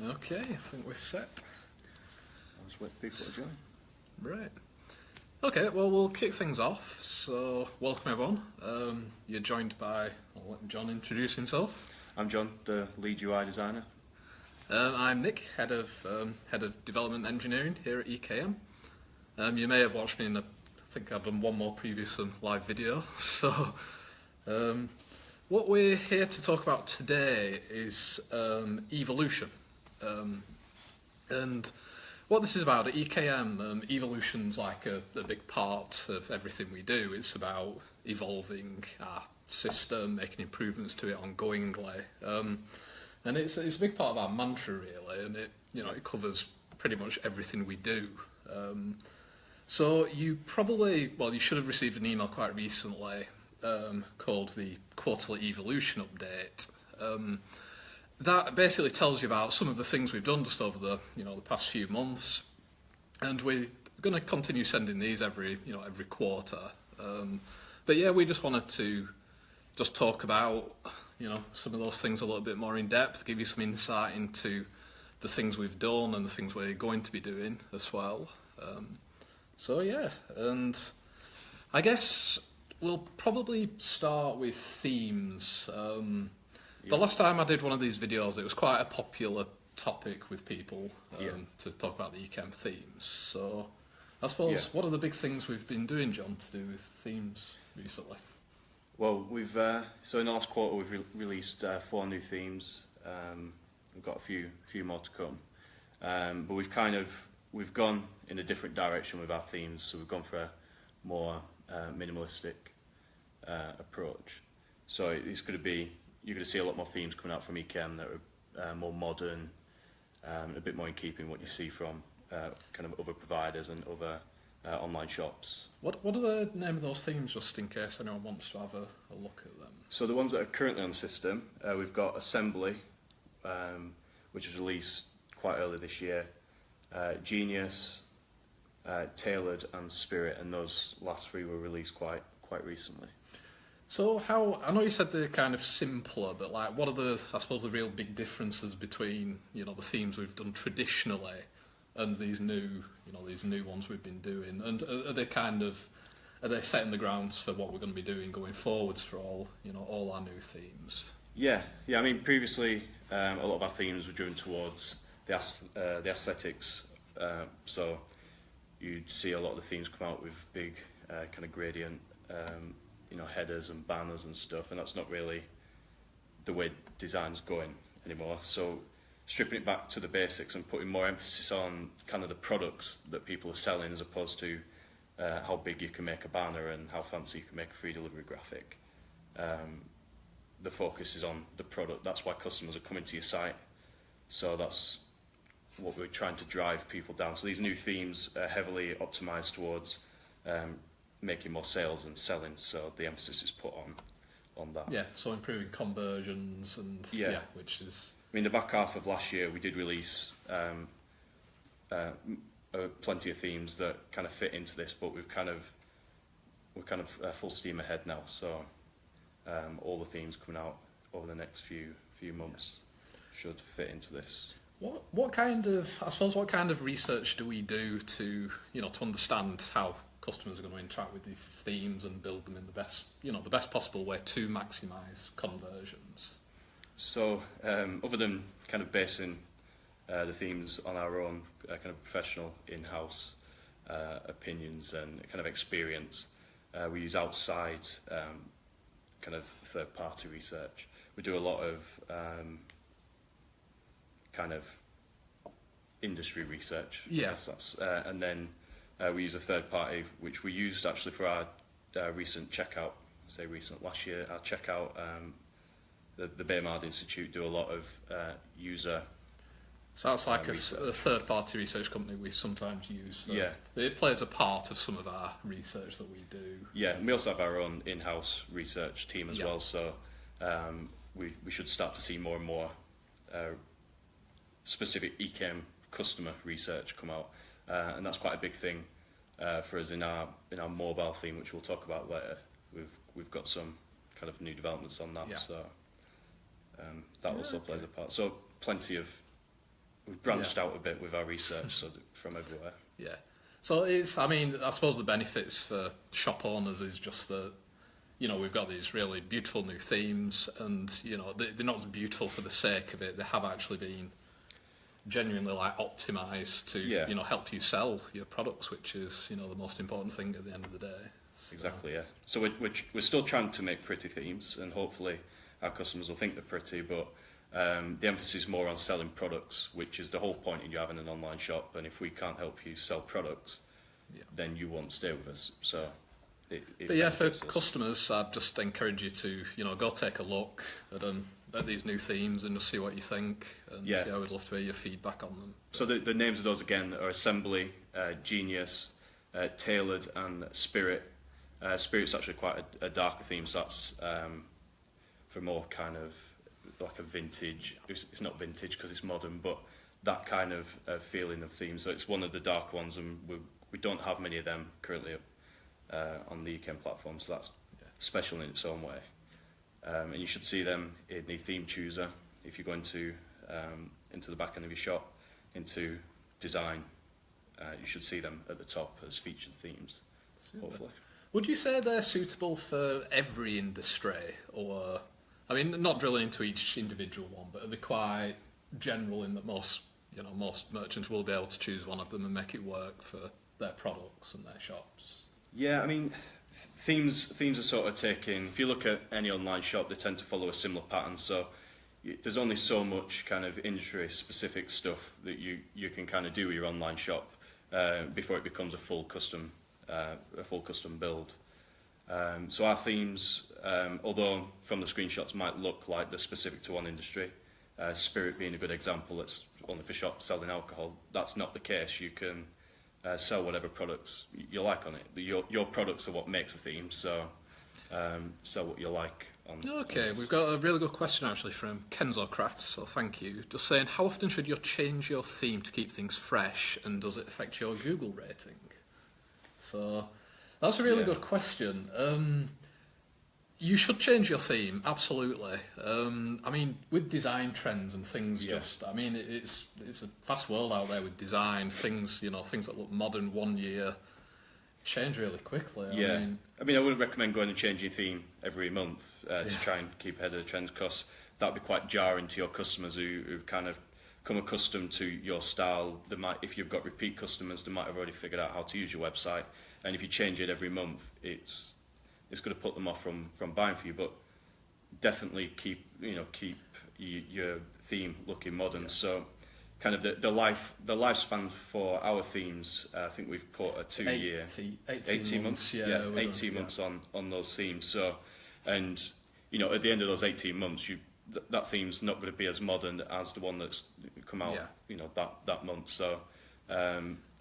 Okay, I think we're set. I'll just wait for people to join. Right. Okay, well, we'll kick things off. So, welcome everyone. You're joined by, I'll let John introduce himself. I'm John, the lead UI designer. I'm Nick, head of development engineering here at EKM. You may have watched me in I think I've done one more previous live video. So, what we're here to talk about today is evolution. And what this is about at EKM, evolution's like a big part of everything we do. It's about evolving our system, making improvements to it ongoingly. And it's a big part of our mantra, really, and it covers pretty much everything we do. So you should have received an email quite recently called the Quarterly Evolution Update. That basically tells you about some of the things we've done just over the past few months, and we're going to continue sending these every quarter. But yeah, we just wanted to just talk about some of those things a little bit more in depth, give you some insight into the things we've done and the things we're going to be doing as well. So yeah, and I guess we'll probably start with themes. The last time I did one of these videos, it was quite a popular topic with people to talk about the EKM themes. So I suppose, what are the big things we've been doing, John, to do with themes recently? Well, we've so in the last quarter we've released 4 new themes. We've got a few more to come, but we've gone in a different direction with our themes. So we've gone for a more minimalistic approach. So it's going to be, you're going to see a lot more themes coming out from EKM that are more modern, a bit more in keeping what you see from kind of other providers and other online shops. What are the name of those themes, just in case anyone wants to have a look at them? So the ones that are currently on the system, we've got Assembly, which was released quite early this year, Genius, Tailored and Spirit, and those last 3 were released quite recently. So I know you said they're kind of simpler, but like, what are the real big differences between the themes we've done traditionally and these new ones we've been doing? And are they setting the grounds for what we're going to be doing going forwards for all our new themes? Yeah. I mean, previously a lot of our themes were driven towards the aesthetics. So you'd see a lot of the themes come out with big kind of gradient. Headers and banners and stuff, and that's not really the way design's going anymore. So stripping it back to the basics and putting more emphasis on kind of the products that people are selling, as opposed to how big you can make a banner and how fancy you can make a free delivery graphic. The focus is on the product. That's why customers are coming to your site. So that's what we're trying to drive people down. So these new themes are heavily optimized towards making more sales and selling, so the emphasis is put on that. Yeah, so improving conversions and which is. I mean, the back half of last year we did release plenty of themes that kind of fit into this, but we're kind of full steam ahead now. So all the themes coming out over the next few months should fit into this. What kind of research do we do to to understand how customers are going to interact with these themes and build them in the best possible way to maximise conversions? So, other than kind of basing the themes on our own kind of professional in-house opinions and kind of experience, we use outside kind of third-party research. We do a lot of kind of industry research. Yes, and then we use a third party, which we used actually for our recent checkout. Last year, our checkout. The Baymard Institute do a lot of user. So that's like a third-party research company we sometimes use. So yeah, it plays a part of some of our research that we do. Yeah, and we also have our own in-house research team as well. So we should start to see more and more specific EKM customer research come out. And that's quite a big thing for us in our mobile theme, which we'll talk about later. We've got some kind of new developments on that, so that also plays a part. So plenty of we've branched out a bit with our research, so from everywhere. Yeah. So it's, I mean, I suppose the benefits for shop owners is just that, you know, we've got these really beautiful new themes, and, you know, they're not just beautiful for the sake of it. They have actually been genuinely like optimized to, you know, help you sell your products, which is, you know, the most important thing at the end of the day. So. Exactly, yeah. So we're still trying to make pretty themes, and hopefully our customers will think they're pretty, but the emphasis is more on selling products, which is the whole point in you having an online shop. And if we can't help you sell products, then you won't stay with us. So, but yeah, for customers, I'd just encourage you to, you know, go take a look at these new themes and just see what you think. And yeah, I would love to hear your feedback on them. So the names of those again are Assembly, Genius, Tailored, and Spirit. Spirit's actually quite a darker theme, so that's for more kind of like a vintage. It's not vintage because it's modern, but that kind of feeling of theme. So it's one of the dark ones, and we don't have many of them currently on the Ecamm platform, so that's special in its own way. And you should see them in the theme chooser if you go into the back end of your shop, into design. You should see them at the top as featured themes. Super. Hopefully. Would you say they're suitable for every industry, or, I mean, not drilling into each individual one, but are they quite general in that most merchants will be able to choose one of them and make it work for their products and their shops? Yeah, I mean, themes are sort of taking, if you look at any online shop, they tend to follow a similar pattern. So there's only so much kind of industry-specific stuff that you can kind of do with your online shop before it becomes a full custom build. So our themes, although from the screenshots might look like they're specific to one industry, Spirit being a good example, that's only for shops selling alcohol, that's not the case. You can sell whatever products you like on it. Your products are what makes the theme, so sell what you like on. Okay, we've got a really good question actually from Kenzo Crafts, so thank you. Just saying, how often should you change your theme to keep things fresh, and does it affect your Google rating? So that's a really good question. You should change your theme, absolutely. I mean, with design trends and things, I mean, it's a fast world out there with design. Things that look modern 1 year change really quickly. I mean, I wouldn't recommend going and changing your theme every month to try and keep ahead of the trends, because that'd be quite jarring to your customers who've kind of come accustomed to your style. They might, if you've got repeat customers, they might have already figured out how to use your website, and if you change it every month, it's going to put them off from buying for you. But definitely keep your theme looking modern. So kind of the lifespan for our themes, I think we've put a 2 year 18 months 18 months on those themes. So, and at the end of those 18 months, that theme's not going to be as modern as the one that's come out that month. So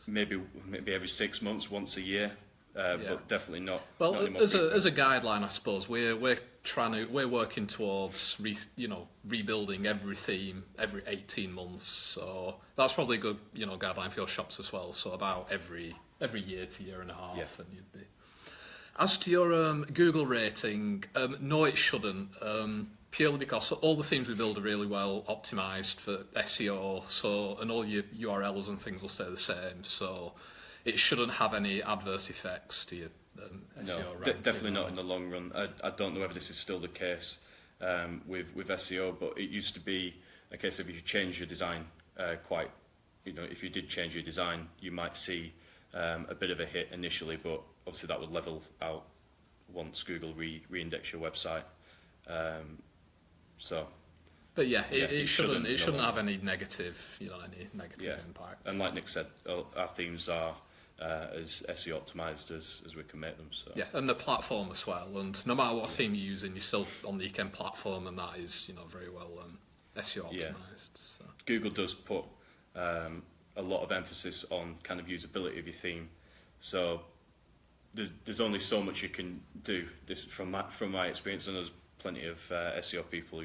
maybe every 6 months, once a year, but definitely not. Well, not as a guideline, I suppose we're working towards rebuilding every theme every 18 months. So that's probably a good guideline for your shops as well. So about every year to year and a half, and you'd be. As to your Google rating, no, it shouldn't. Purely because all the themes we build are really well optimized for SEO, and all your URLs and things will stay the same. So it shouldn't have any adverse effects to your SEO ranking. Definitely not in the long run. I don't know whether this is still the case with SEO, but it used to be a case of if you change your design if you did change your design, you might see a bit of a hit initially, but obviously that would level out once Google re-index your website. But it shouldn't have any negative impact. And like Nick said, our themes are as SEO optimized as we can make them. So. Yeah, and the platform as well. And no matter what theme you're using, you're still on the Ecamm platform, and that is very well SEO optimized. Yeah. So. Google does put a lot of emphasis on kind of usability of your theme. So there's only so much you can do. This from my experience, and there's plenty of SEO people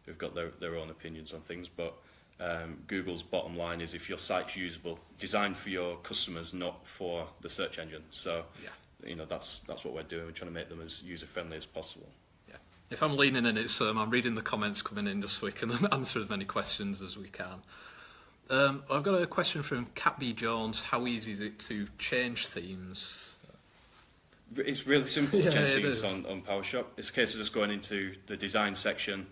who've got their own opinions on things, but Google's bottom line is if your site's usable, designed for your customers, not for the search engine. So that's what we're doing. We're trying to make them as user friendly as possible. Yeah. If I'm leaning in it, I'm reading the comments coming in just so we can answer as many questions as we can. I've got a question from Cat B Jones. How easy is it to change themes? It's really simple to Yeah, change it things is. on PowerShop. It's a case of just going into the design section,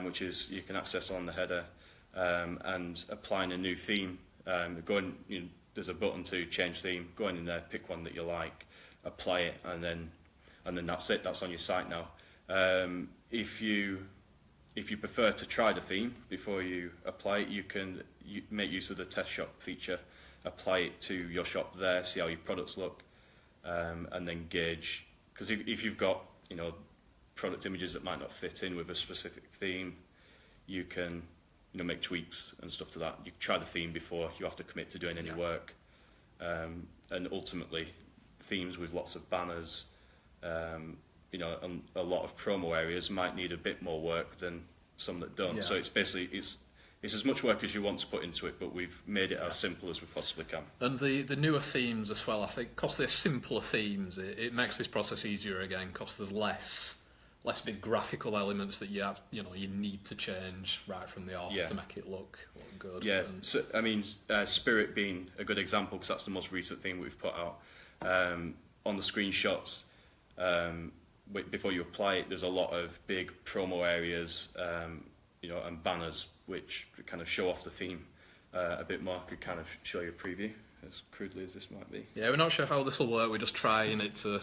which is you can access on the header, and applying a new theme. There's a button to change theme. Go in there, pick one that you like, apply it, and then that's it. That's on your site now. If you prefer to try the theme before you apply it, you make use of the test shop feature, apply it to your shop there, see how your products look, and then gauge. Because if you've got product images that might not fit in with a specific theme, you can make tweaks and stuff to that. You try the theme before you have to commit to doing any work, and ultimately themes with lots of banners, and a lot of promo areas might need a bit more work than some that don't. Yeah. So it's basically it's as much work as you want to put into it, but we've made it as simple as we possibly can. And the newer themes as well, I think, because they're simpler themes, it makes this process easier again, because there's less big graphical elements that you need to change right from the off to make it look good. Yeah, so, I mean, Spirit being a good example, because that's the most recent thing we've put out. On the screenshots, before you apply it, there's a lot of big promo areas, and banners which kind of show off the theme a bit more. I could kind of show you a preview, as crudely as this might be. Yeah, we're not sure how this will work. We're just trying it to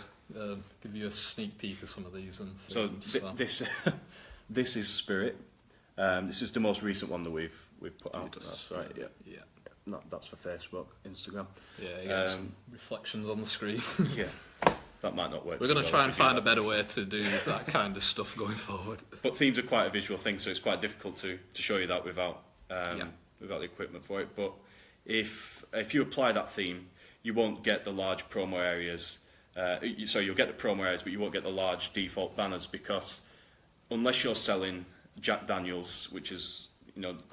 give you a sneak peek of some of these. And themes, This is Spirit. This is the most recent one that we've put out. That's right. Yeah. That's for Facebook, Instagram. Yeah, you got some reflections on the screen. Yeah. That might not work. We're going to try and find a better way to do that kind of stuff going forward. But themes are quite a visual thing, so it's quite difficult to show you that without the equipment for it. But if you apply that theme, you won't get the large promo areas. So you'll get the promo areas, but you won't get the large default banners, because unless you're selling Jack Daniels, which is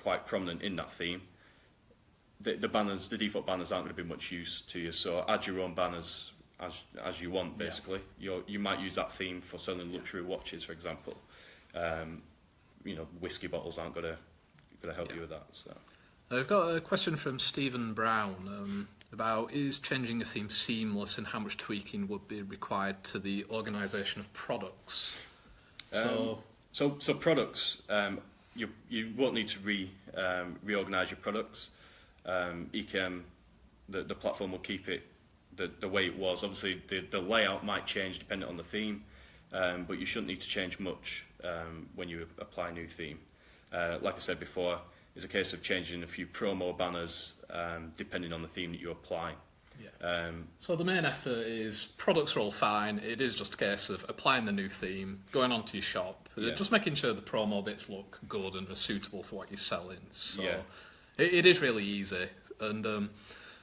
quite prominent in that theme, the default banners aren't going to be much use to you. So add your own banners as you want, basically. You might use that theme for selling luxury watches, for example. Whiskey bottles aren't going to help you with that. So I've got a question from Stephen Brown about, is changing a theme seamless, and how much tweaking would be required to the organisation of products? So products, you won't need to reorganise your products. EKM, the platform will keep it the way it was. Obviously, the layout might change depending on the theme, but you shouldn't need to change much when you apply a new theme. Like I said before, it's a case of changing a few promo banners depending on the theme that you apply. Yeah. So the main effort is, products are all fine. It is just a case of applying the new theme, going onto your shop, just making sure the promo bits look good and are suitable for what you're selling. So it is really easy. And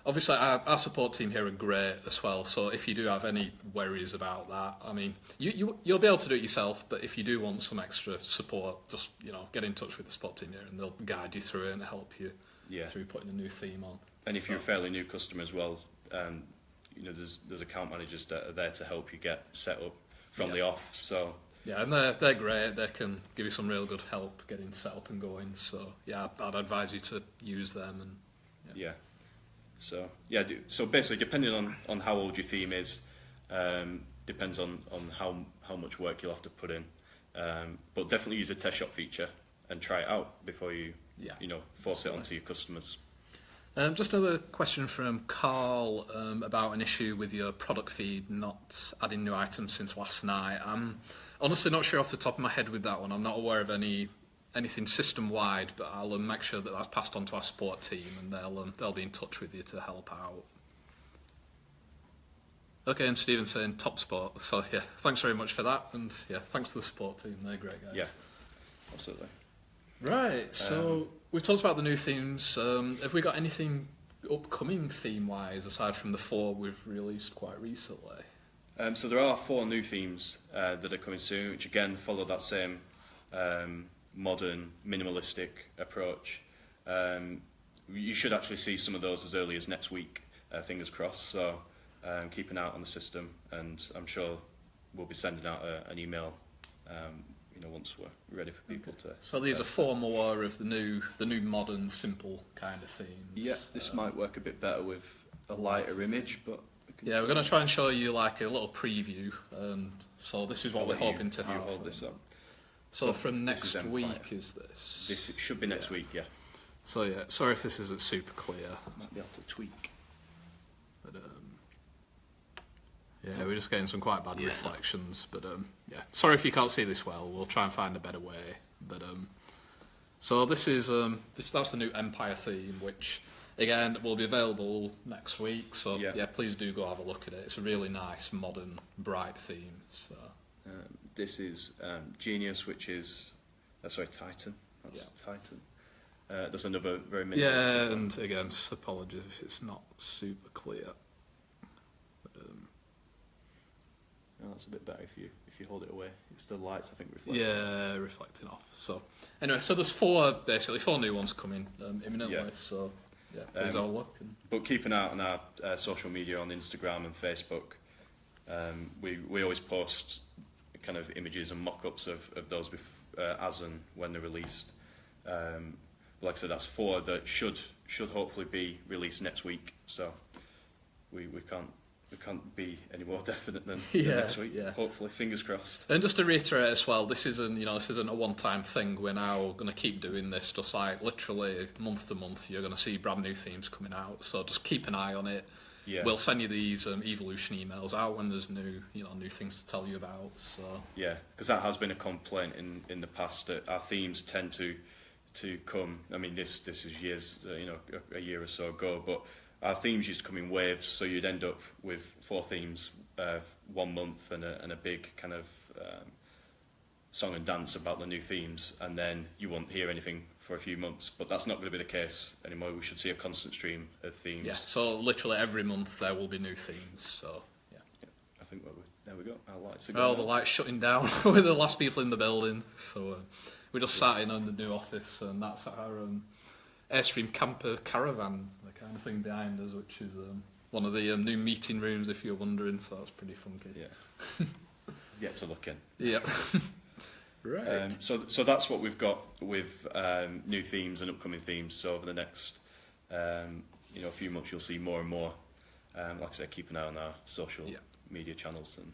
obviously, our support team here are great as well. So if you do have any worries about that, I mean, you'll be able to do it yourself. But if you do want some extra support, just get in touch with the support team here, and they'll guide you through it and help you through putting a new theme on. And if you're a fairly new customer as well, there's account managers that are there to help you get set up from the off. So yeah, and they're great. They can give you some real good help getting set up and going. So yeah, I'd advise you to use them. And So basically, depending on how old your theme is, depends on how much work you'll have to put in. But definitely use the test shop feature and try it out before you force it onto your customers. Just another question from Carl about an issue with your product feed not adding new items since last night. I'm honestly not sure off the top of my head with that one. I'm not aware of anything system-wide, but I'll make sure that that's passed on to our support team, and they'll be in touch with you to help out. Okay, and Stephen's saying top sport. So yeah, thanks very much for that, and yeah, thanks to the support team. They're great guys. Yeah, absolutely. Right, so we've talked about the new themes. Have we got anything upcoming theme-wise aside from the 4 we've released quite recently? So there are 4 new themes that are coming soon, which again follow that same modern, minimalistic approach. You should actually see some of those as early as next week, fingers crossed. So keep an eye out on the system, and I'm sure we'll be sending out an email once we're ready for people to. So these are 4 more of the new modern, simple kind of themes. Yeah, this might work a bit better with a lighter image, but yeah, we're going to try and show you like a little preview. So this is what we're hoping to have. Hold this up. So from next week is this? This should be next week, yeah. So yeah, sorry if this isn't super clear. Might be able to tweak. But yeah, we're just getting some quite bad reflections. But yeah, sorry if you can't see this well. We'll try and find a better way. But so this is that's the new Empire theme, which again will be available next week. So yeah, please do go have a look at it. It's a really nice, modern, bright theme. So this is Genius, which is Titan. That's Titan. There's another very minimalist. Yeah, and again, apologies if it's not super clear. But, that's a bit better if you hold it away. It's the lights, I think, reflecting. Yeah, reflecting off. So anyway, so there's 4 new ones coming imminently. Yeah. So yeah, please have a look. But keep an eye on our social media on Instagram and Facebook. We always post kind of images and mock-ups of those as and when they're released. Like I said, that's 4 that should hopefully be released next week. So we can't be any more definite than next week. Yeah. Hopefully, fingers crossed. And just to reiterate as well, this isn't a one-time thing. We're now going to keep doing this, just like literally month to month. You're going to see brand new themes coming out. So just keep an eye on it. Yeah. We'll send you these evolution emails out when there's new things to tell you about. So yeah, because that has been a complaint in the past that our themes tend to come. I mean, this is years, a year or so ago, but our themes used to come in waves. So you'd end up with 4 themes, 1 month, and a big kind of song and dance about the new themes, and then you won't hear anything for a few months. But that's not going to be the case anymore. We should see a constant stream of themes. Yeah. So literally every month there will be new themes. So yeah. I think there we go. Our lights are going. Oh, the lights shutting down. We're the last people in the building. So. We just sat in on the new office, and that's our Airstream camper caravan, the kind of thing behind us, which is one of the new meeting rooms, if you're wondering. So that's pretty funky. Yeah, get to look in. Yeah, right. So that's what we've got with new themes and upcoming themes. So over the next a few months, you'll see more and more. Like I said, keep an eye on our social media channels and.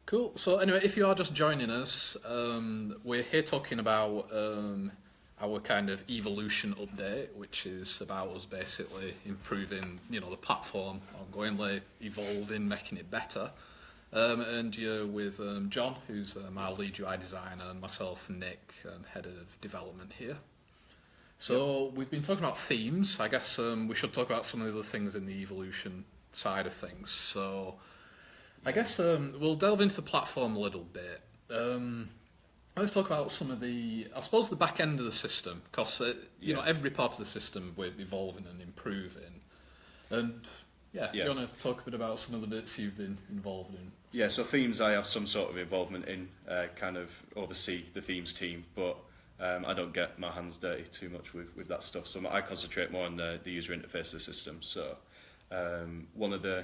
Cool. So anyway, if you are just joining us, we're here talking about our kind of evolution update, which is about us basically improving, the platform, ongoingly evolving, making it better. And you're with John, who's our lead UI designer, and myself, Nick, head of development here. So we've been talking about themes. I guess we should talk about some of the other things in the evolution side of things. So I guess we'll delve into the platform a little bit. Let's talk about some of the back end of the system, because every part of the system we're evolving and improving. And do you want to talk a bit about some of the bits you've been involved in? Yeah, so themes I have some sort of involvement in, kind of oversee the themes team, but I don't get my hands dirty too much with that stuff. So I concentrate more on the user interface of the system. So one of the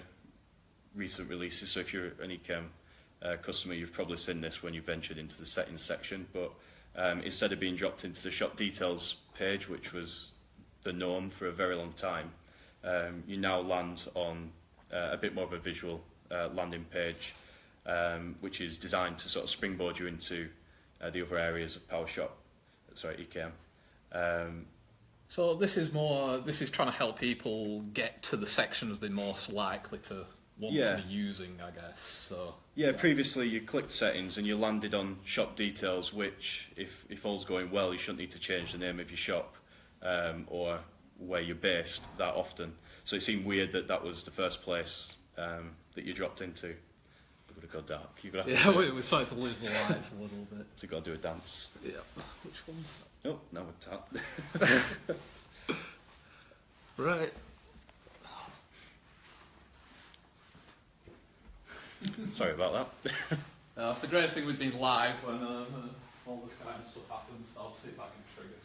recent releases, so if you're an Ecamm customer, you've probably seen this when you ventured into the settings section, but instead of being dropped into the shop details page, which was the norm for a very long time, you now land on a bit more of a visual landing page, which is designed to sort of springboard you into the other areas of Ecamm. So this is trying to help people get to the sections they're most likely to want to be using, I guess. So previously you clicked settings and you landed on shop details, which if all's going well, you shouldn't need to change the name of your shop or where you're based that often. So it seemed weird that was the first place that you dropped into. It would have got dark. We started to lose the lights a little bit. So you've got to do a dance. Yeah. Which one's that? Oh, now we're tapped. Right. Sorry about that. It's the greatest thing with being live when all this kind of stuff happens. I'll see if I can trigger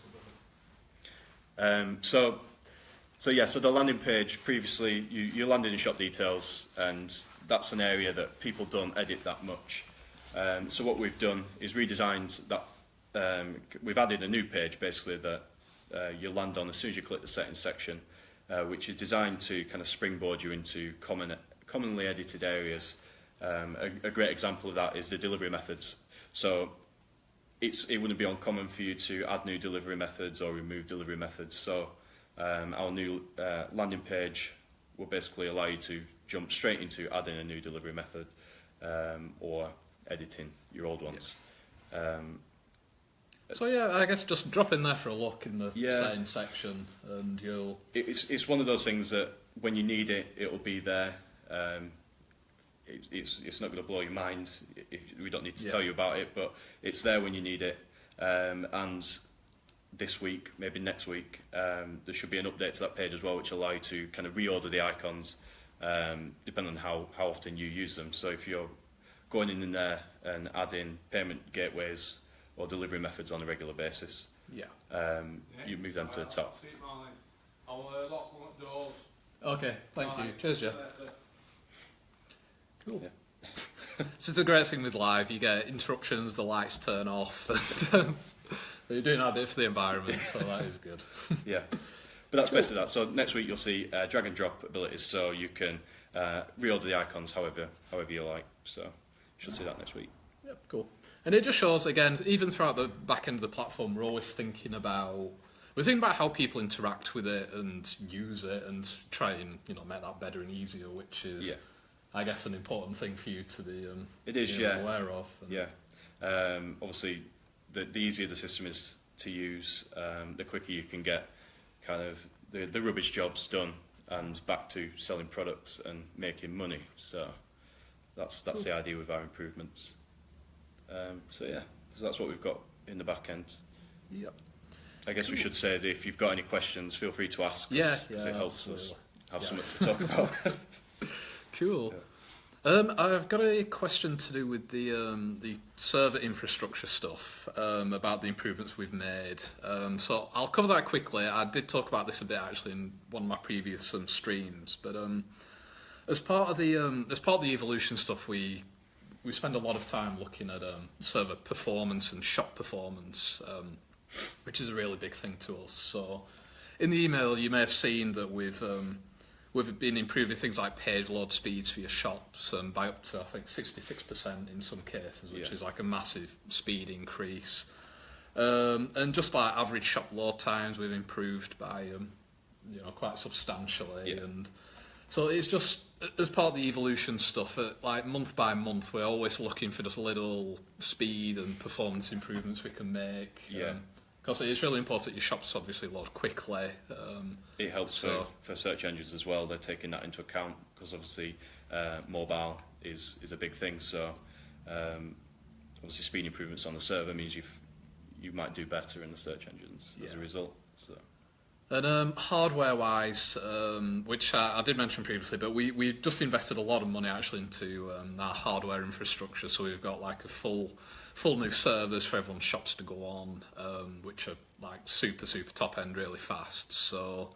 something. So the landing page, previously you landed in shop details, and that's an area that people don't edit that much. So what we've done is redesigned that. We've added a new page basically that you land on as soon as you click the settings section, which is designed to kind of springboard you into commonly edited areas. A great example of that is the delivery methods. So it wouldn't be uncommon for you to add new delivery methods or remove delivery methods. So our new landing page will basically allow you to jump straight into adding a new delivery method or editing your old ones. So yeah, I guess just drop in there for a look in the Yeah. settings section, and you'll. It's one of those things that when you need it, it'll be there. It's not going to blow your mind. We don't need to tell you about it, but it's there when you need it. And this week, maybe next week, there should be an update to that page as well, which will allow you to kind of reorder the icons, depending on how often you use them. So if you're going in there and adding payment gateways or delivery methods on a regular basis, you move them to the top. I'll lock them at doors. Okay, thank you. Cheers, Jeff. Cool. Yeah. So it's a great thing with live. You get interruptions, the lights turn off. But you're doing that bit for the environment, so that is good. Yeah, but that's basically that. So next week you'll see drag and drop abilities, so you can reorder the icons however you like. So you should see that next week. Yep, cool. And it just shows, again, even throughout the back end of the platform, we're thinking about how people interact with it and use it and try and make that better and easier, which is, I guess, an important thing for you to be it is, aware of. And obviously, the easier the system is to use, the quicker you can get kind of the rubbish jobs done and back to selling products and making money. So that's Cool. the idea with our improvements. So that's what we've got in the back end. Yep. I guess we should say that if you've got any questions, feel free to ask. Because it helps us have something to talk about. Cool. I've got a question to do with the server infrastructure stuff, about the improvements we've made. So I'll cover that quickly. I did talk about this a bit actually in one of my previous streams, but as part of the evolution stuff, we spend a lot of time looking at server performance and shop performance, which is a really big thing to us. So in the email, you may have seen that we've been improving things like page load speeds for your shops by up to, I think, 66% in some cases, which is like a massive speed increase. And just like average shop load times, we've improved by quite substantially. Yeah. And so it's just, as part of the evolution stuff, like month by month, we're always looking for just little speed and performance improvements we can make. Yeah. Because it's really important your shops obviously load quickly. It helps for search engines as well. They're taking that into account because obviously mobile is a big thing. So obviously speed improvements on the server means you might do better in the search engines as a result. So. And hardware-wise, which I did mention previously, but we've just invested a lot of money actually into our hardware infrastructure. So we've got like a full new servers for everyone's shops to go on, which are like super top end, really fast. So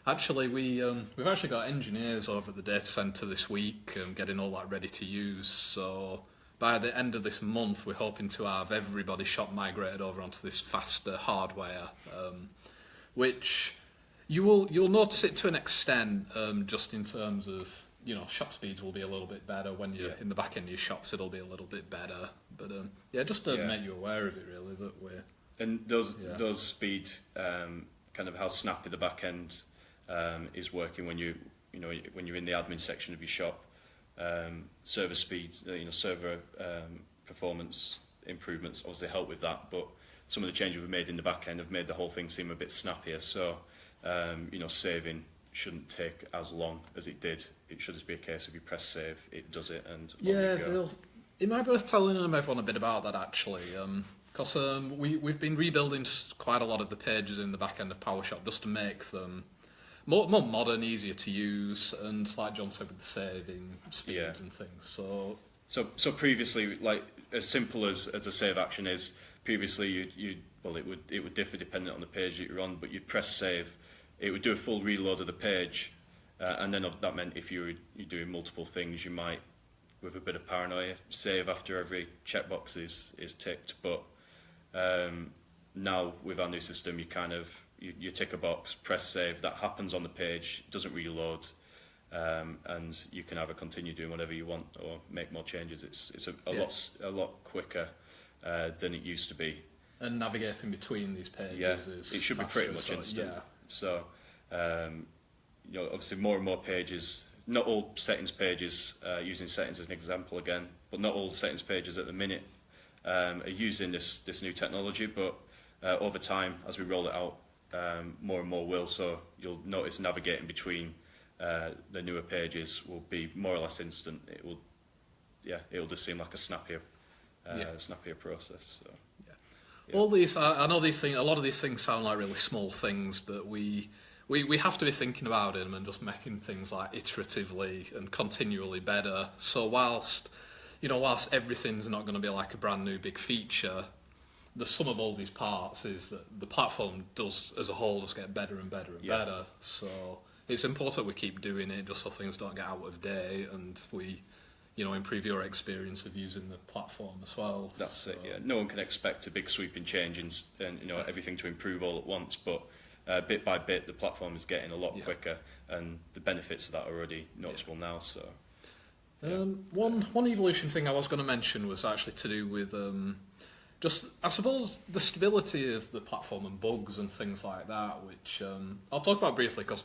actually we've actually got engineers over at the data center this week getting all that ready to use. So by the end of this month, we're hoping to have everybody's shop migrated over onto this faster hardware. Which you'll notice it to an extent, just in terms of shop speeds will be a little bit better when you're in the back end of your shops. It'll be a little bit better, but just to make you aware of it really that we're. And those speed, kind of how snappy the back end is working when when you're in the admin section of your shop. Server speeds, server performance improvements obviously help with that, but some of the changes we've made in the back end have made the whole thing seem a bit snappier. So, saving shouldn't take as long as it did. It should just be a case of you press save, it does it, and on you go. It might be worth telling everyone a bit about that actually, because we've been rebuilding quite a lot of the pages in the back end of PowerShop just to make them more modern, easier to use, and like John said with the saving speeds and things. So previously, like as simple as a save action is. Previously, it would differ depending on the page that you're on, but you'd press save, it would do a full reload of the page, and then that meant if you're doing multiple things, you might with a bit of paranoia, save after every checkbox is ticked. But now with our new system, you tick a box, press save, that happens on the page, doesn't reload, and you can either continue doing whatever you want or make more changes. It's a lot quicker than it used to be. And navigating between these pages is it should be pretty much instant. Yeah. So, obviously more and more pages, not all settings pages, using settings as an example again, but not all settings pages at the minute are using this new technology, but over time, as we roll it out, more and more will. So you'll notice navigating between the newer pages will be more or less instant. It'll just seem like a snappier process. So. All these, I know these things. A lot of these things sound like really small things, but we have to be thinking about them and just making things like iteratively and continually better. So whilst everything's not going to be like a brand new big feature, the sum of all these parts is that the platform does, as a whole, just get better and better and better. So it's important we keep doing it, just so things don't get out of date, and we improve your experience of using the platform as well. That's it, yeah. No one can expect a big sweeping change and everything to improve all at once, but bit by bit the platform is getting a lot quicker, and the benefits of that are already noticeable now. So one evolution thing I was going to mention was actually to do with just, I suppose, the stability of the platform and bugs and things like that, which I'll talk about briefly, because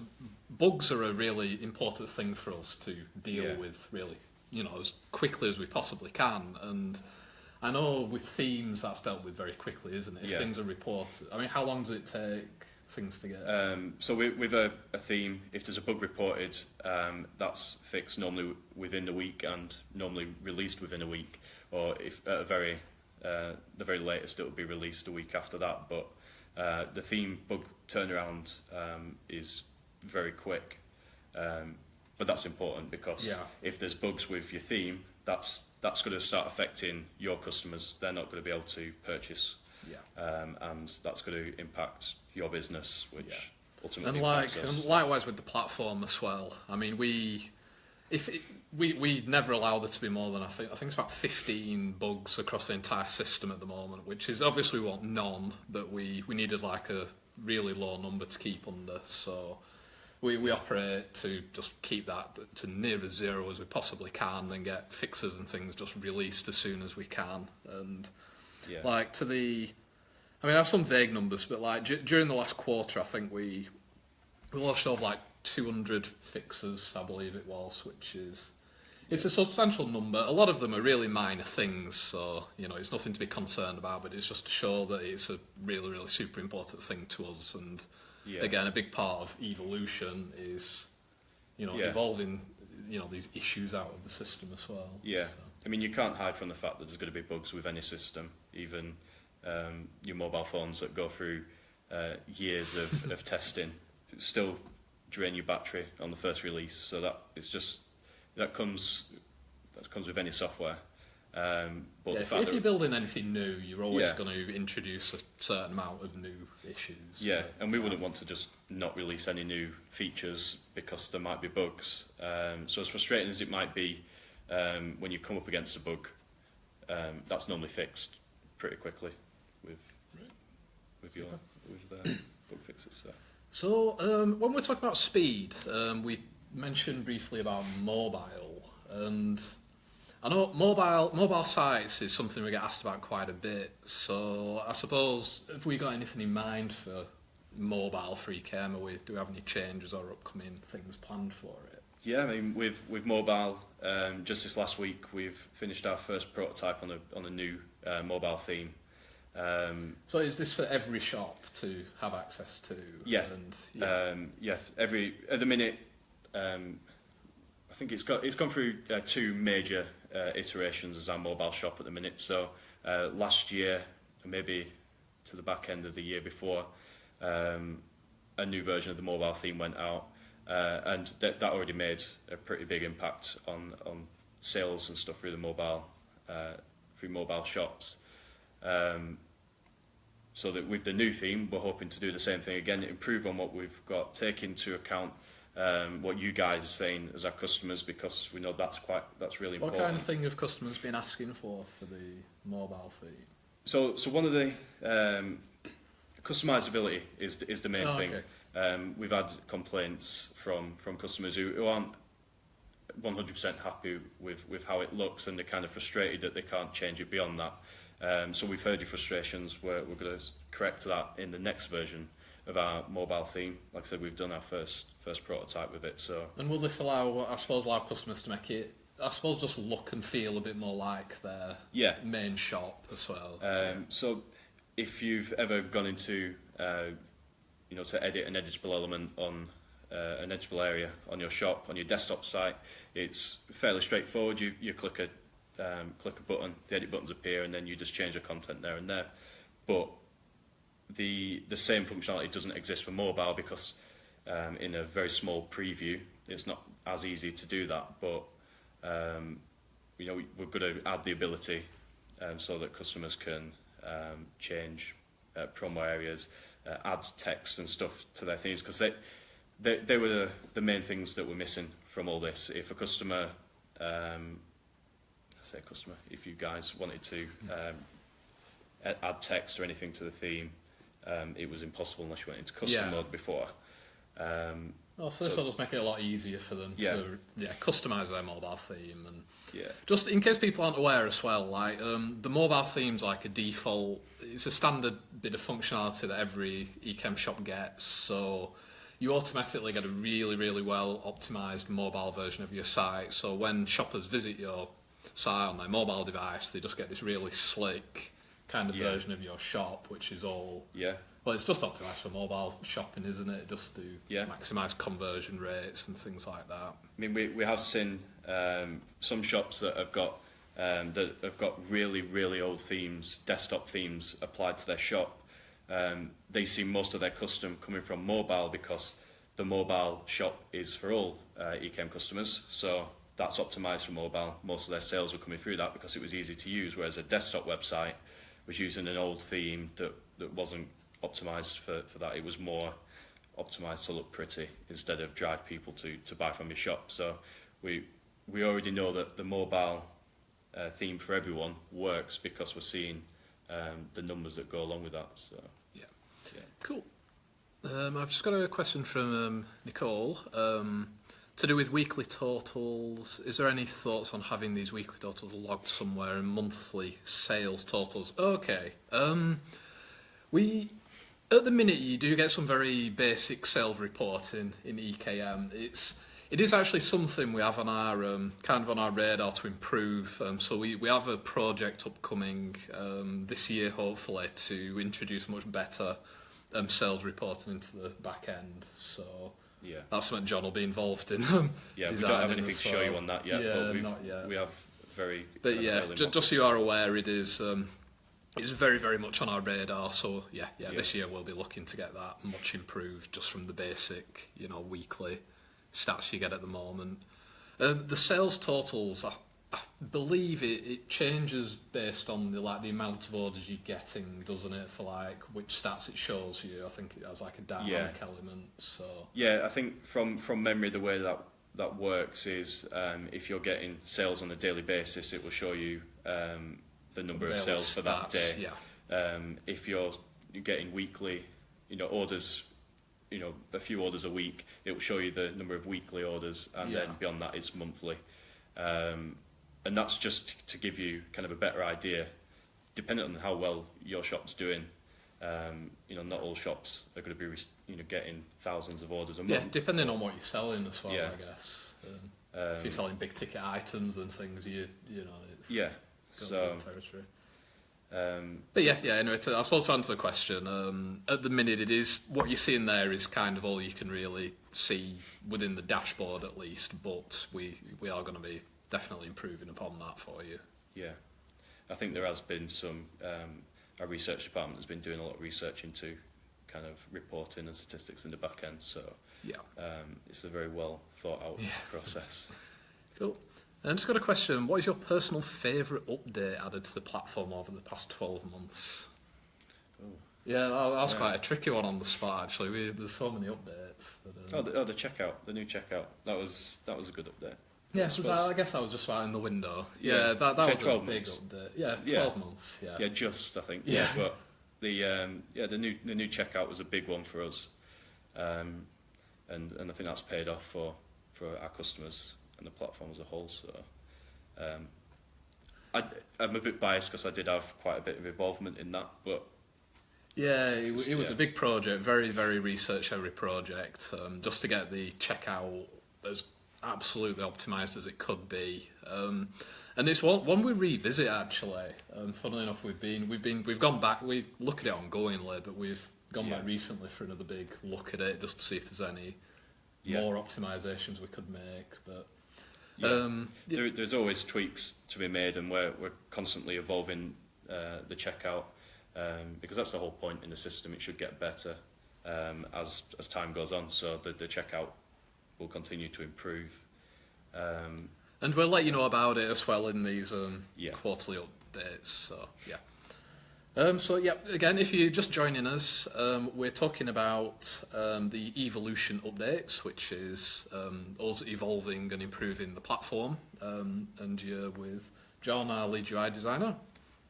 bugs are a really important thing for us to deal with, really, as quickly as we possibly can. And I know with themes that's dealt with very quickly, isn't it? If things are reported, I mean, how long does it take things to get? So with a theme, if there's a bug reported, that's fixed normally within the week and normally released within a week, or if at the very latest it will be released a week after that. But the theme bug turnaround is very quick. But that's important, because if there's bugs with your theme, that's going to start affecting your customers. They're not going to be able to purchase, and that's going to impact your business, which ultimately impacts us. And likewise with the platform as well. I mean, we never allow there to be more than I think it's about 15 bugs across the entire system at the moment, which is obviously we want none, but we needed like a really low number to keep under. So we operate to just keep that to near as zero as we possibly can, and get fixes and things just released as soon as we can. And I have some vague numbers, but like during the last quarter, I think we launched over like 200 fixes, I believe it was, which is it's a substantial number. A lot of them are really minor things, so it's nothing to be concerned about, but it's just to show that it's a really, really super important thing to us. And again, a big part of evolution is evolving these issues out of the system as well. So. I mean, you can't hide from the fact that there's going to be bugs with any system, even your mobile phones that go through years of testing still drain your battery on the first release. So that comes with any software. But if you're building anything new, you're always going to introduce a certain amount of new issues. And we wouldn't want to just not release any new features because there might be bugs. So as frustrating as it might be, when you come up against a bug, that's normally fixed pretty quickly with bug fixes. So when we're talking about speed, we mentioned briefly about mobile, and I know mobile sites is something we get asked about quite a bit. So I suppose, have we got anything in mind for mobile for EKM, or do we have any changes or upcoming things planned for it? Yeah, I mean, with mobile, just this last week we've finished our first prototype on a new mobile theme. So is this for every shop to have access to? At the minute, I think it's gone through two major iterations as our mobile shop at the minute. So last year, maybe to the back end of the year before, a new version of the mobile theme went out, and that already made a pretty big impact on sales and stuff through the mobile shops. So that with the new theme, we're hoping to do the same thing again, improve on what we've got, take into account what you guys are saying as our customers, because we know that's really What important. kind of thing have customers been asking for the mobile theme? So one of the customizability is the main thing. Okay. We've had complaints from customers who aren't 100% happy with how it looks, and they're kind of frustrated that they can't change it beyond that. So we've heard your frustrations. We're going to correct that in the next version of our mobile theme. Like I said, we've done our first prototype with it. So. And will this allow customers to make it, just look and feel a bit more like their main shop as well? So if you've ever gone into, to edit an editable element on an editable area on your shop, on your desktop site, it's fairly straightforward. You click a button, the edit buttons appear, and then you just change the content there and there. But the same functionality doesn't exist for mobile, because in a very small preview, it's not as easy to do that. But we're going to add the ability so that customers can change promo areas, add text and stuff to their themes, because they were the main things that were missing from all this. If a customer, if you guys wanted to add text or anything to the theme, it was impossible unless you went into custom mode before. So this will just make it a lot easier for them to customise their mobile theme. And just in case people aren't aware as well, like the mobile theme's like a default, it's a standard bit of functionality that every Ecamm shop gets, so you automatically get a really, really well optimised mobile version of your site. So when shoppers visit your site on their mobile device, they just get this really slick kind of version of your shop, which is all... Well, it's just optimised for mobile shopping, isn't it? Just to maximise conversion rates and things like that. I mean, we have seen some shops that have got really, really old themes, desktop themes applied to their shop. They see most of their custom coming from mobile, because the mobile shop is for all Ecamm customers. So that's optimised for mobile. Most of their sales were coming through that because it was easy to use, whereas a desktop website was using an old theme that wasn't optimised for that. It was more optimised to look pretty instead of drive people to buy from your shop. So we already know that the mobile theme for everyone works, because we're seeing the numbers that go along with that. So cool. I've just got a question from Nicole to do with weekly totals. Is there any thoughts on having these weekly totals logged somewhere, and monthly sales totals? Okay. At the minute, you do get some very basic sales reporting in EKM. It is actually something we have on our on our radar to improve. So we have a project upcoming this year, hopefully, to introduce much better sales reporting into the back end. So that's something John will be involved in. We don't have anything to show you on that yet. But not yet. We have very. But just so you are aware, it is. It's very, very much on our radar. So this year we'll be looking to get that much improved, just from the basic, weekly stats you get at the moment. The sales totals, I believe it changes based on the amount of orders you're getting, doesn't it? For which stats it shows you. I think it has a dynamic element. So I think from memory, the way that works is if you're getting sales on a daily basis, it will show you the number of sales for that day. If you're getting weekly, orders, a few orders a week, it will show you the number of weekly orders, and then beyond that it's monthly. And that's just to give you kind of a better idea, depending on how well your shop's doing. Not all shops are going to be getting thousands of orders a month. Yeah, depending on what you're selling as well, I guess. If you're selling big ticket items and things, it's territory. But anyway, I suppose to answer the question, at the minute it is, what you're seeing there is kind of all you can really see within the dashboard at least, but we are going to be definitely improving upon that for you. Yeah, I think there has been some, our research department has been doing a lot of research into kind of reporting and statistics in the back end, so it's a very well thought out process. Cool. And just got a question, what is your personal favourite update added to the platform over the past 12 months? Yeah, that was Yeah. quite a tricky one on the spot. Actually, there's so many updates. That, The checkout, the new checkout. That was a good update. yeah, suppose- I guess I was just right in the window. Yeah. Yeah, that Say was a 12 big months. update. Yeah, Yeah. 12 months. Yeah. Yeah, just I think. Yeah. But the new checkout was a big one for us, and I think that's paid off for our customers and the platform as a whole. So I'm a bit biased because I did have quite a bit of involvement in that, but Yeah, it was Yeah. a big project, very, very research-heavy project, just to get the checkout as absolutely optimised as it could be. And it's one we revisit actually. Funnily enough, we've gone back. We look at it ongoingly, but we've gone Yeah. back recently for another big look at it just to see if there's any Yeah. more optimisations we could make. But yeah. There's always tweaks to be made, and we're constantly evolving the checkout because that's the whole point in the system. It should get better as time goes on, so the checkout will continue to improve. And we'll let you know about it as well in these Yeah. quarterly updates. So yeah. So yeah, again, if you're just joining us, we're talking about the evolution updates, which is us evolving and improving the platform. And you're with John, our lead UI designer,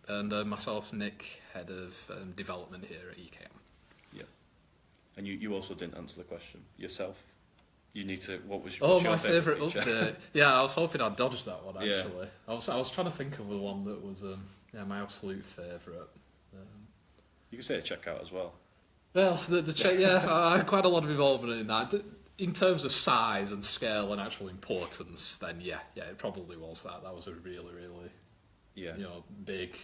and myself, Nick, head of development here at EKM. Yeah. And you also didn't answer the question yourself. You need to. What was Oh, what's your my favourite feature? update. Yeah, I was hoping I'd dodged that one Yeah. actually. I was trying to think of the one that was my absolute favourite. You can say a checkout as well. Well, yeah, I had quite a lot of involvement in that. In terms of size and scale and actual importance, then yeah, it probably was that. That was a really, really, Yeah. big,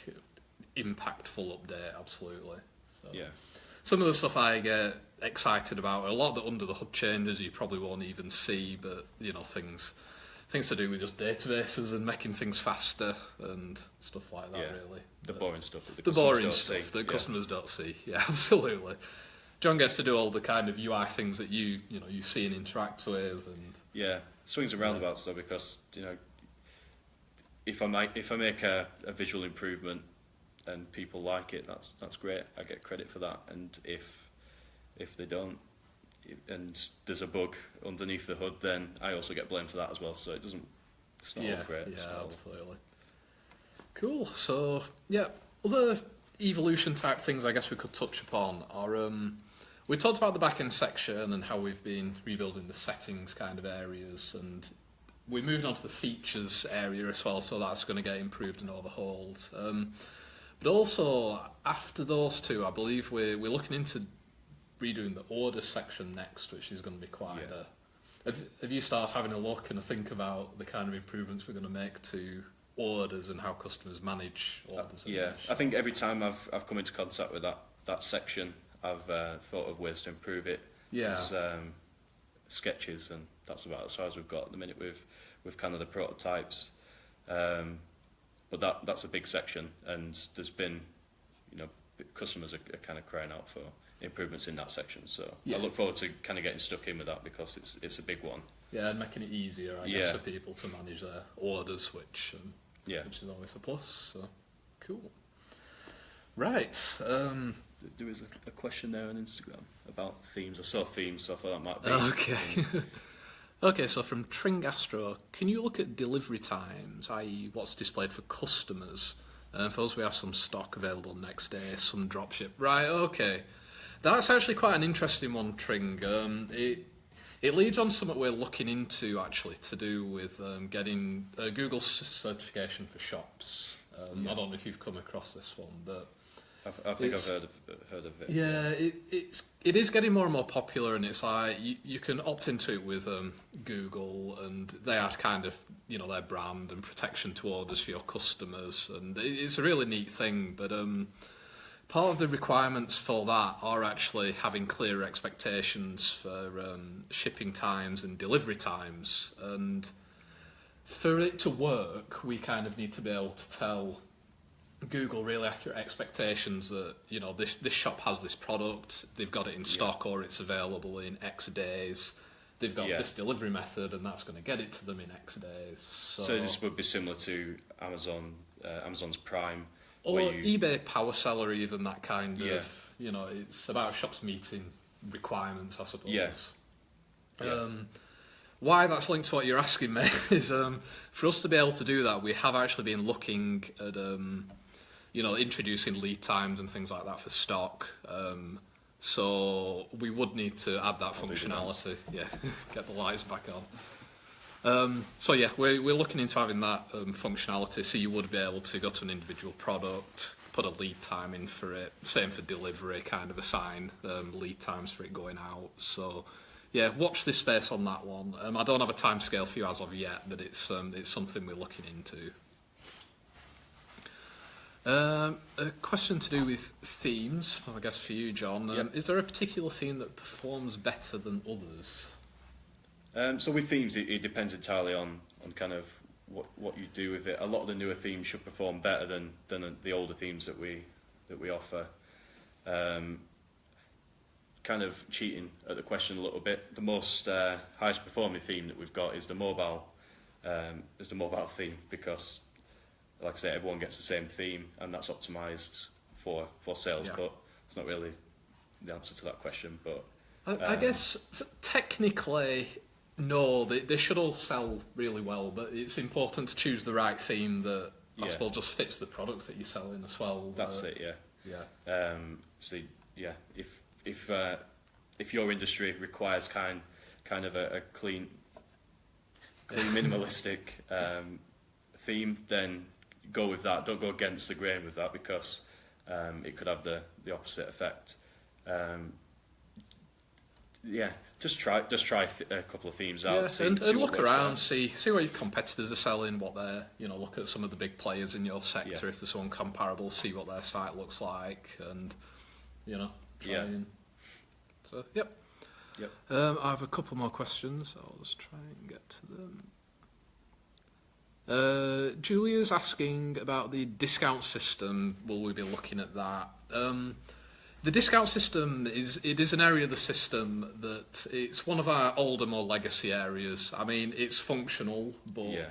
impactful update, absolutely. So. Yeah. Some of the stuff I get excited about, a lot of the under the hood changes you probably won't even see, but things to do with just databases and making things faster and stuff like that. Yeah. Really, The But boring stuff that the customers boring don't stuff see. that Yeah. customers don't see. Yeah, absolutely. John gets to do all the kind of UI things that you see and interact with, and Yeah, swings and roundabouts though, because if I make a visual improvement and people like it, that's great. I get credit for that. And if they don't, and there's a bug underneath the hood, then I also get blamed for that as well. So it's not all great. It's yeah, not all- absolutely. Cool. So yeah, other evolution type things I guess we could touch upon are we talked about the backend section and how we've been rebuilding the settings kind of areas, and we moved on to the features area as well. So that's going to get improved and overhauled. But also after those two, I believe we're looking into redoing the order section next, which is going to be quite. Yeah. Have you started having a look and a think about the kind of improvements we're going to make to orders and how customers manage orders? and Yeah, manage? I think every time I've come into contact with that section, I've thought of ways to improve it. Yeah. There's, sketches, and that's about as far as we've got at the minute with kind of the prototypes. But that's a big section, and there's been, customers are kind of crying out for improvements in that section. So Yeah. I look forward to kind of getting stuck in with that, because it's a big one. Yeah, and making it easier, I guess, Yeah. for people to manage their orders, which Yeah. is always a plus. So cool. Right. There was a question there on Instagram about themes. I saw themes, so I thought that might be. Okay. Okay, so from Tringastro, can you look at delivery times, i.e. what's displayed for customers? For us, we have some stock available next day, some dropship. Right, okay. That's actually quite an interesting one, Tring. It leads on something we're looking into, actually, to do with getting Google certification for shops. I don't know if you've come across this one, but... I think It's- I've heard of it. Yeah, it is getting more and more popular, and it's like you can opt into it with Google, and they are kind of their brand and protection to orders for your customers, and it's a really neat thing. But part of the requirements for that are actually having clear expectations for shipping times and delivery times, and for it to work, we kind of need to be able to tell Google really accurate expectations that this shop has this product, they've got it in stock, or it's available in X days, they've got this delivery method, and that's going to get it to them in X days. So this would be similar to Amazon's Prime, Or where you eBay Power Seller, even that kind Yeah. of, it's about shops meeting requirements, I suppose. Yeah. Yeah. Why that's linked to what you're asking me is for us to be able to do that, we have actually been looking at, introducing lead times and things like that for stock. So we would need to add that functionality. Yeah, get the lights back on. So yeah, we're looking into having that functionality, so you would be able to go to an individual product, put a lead time in for it, same for delivery, kind of assign lead times for it going out. So yeah, watch this space on that one. I don't have a timescale for you as of yet, but it's something we're looking into. A question to do with themes, I guess for you, John. Yep. Is there a particular theme that performs better than others? So with themes, it depends entirely on kind of what you do with it. A lot of the newer themes should perform better than the older themes that we offer. Kind of cheating at the question a little bit. The most highest performing theme that we've got is the mobile theme, because, like I say, everyone gets the same theme, and that's optimised for sales. Yeah. But it's not really the answer to that question. But I guess technically, no, they should all sell really well, but it's important to choose the right theme that I Yeah. suppose just fits the products that you're selling as well. that's it. Yeah. Yeah. So yeah, if your industry requires kind of a clean minimalistic theme, then go with that. Don't go against the grain with that, because it could have the opposite effect. Yeah, just try a couple of themes out. Yeah, see and what look works around, best. see what your competitors are selling, what they're, look at some of the big players in your sector, Yeah. if there's someone comparable, see what their site looks like, and, try Yeah. and... So, yep. Yep. I have a couple more questions, I'll just try and get to them. Julia's asking about the discount system, will we be looking at that? The discount system is an area of the system that it's one of our older, more legacy areas. I mean, it's functional, but Yeah.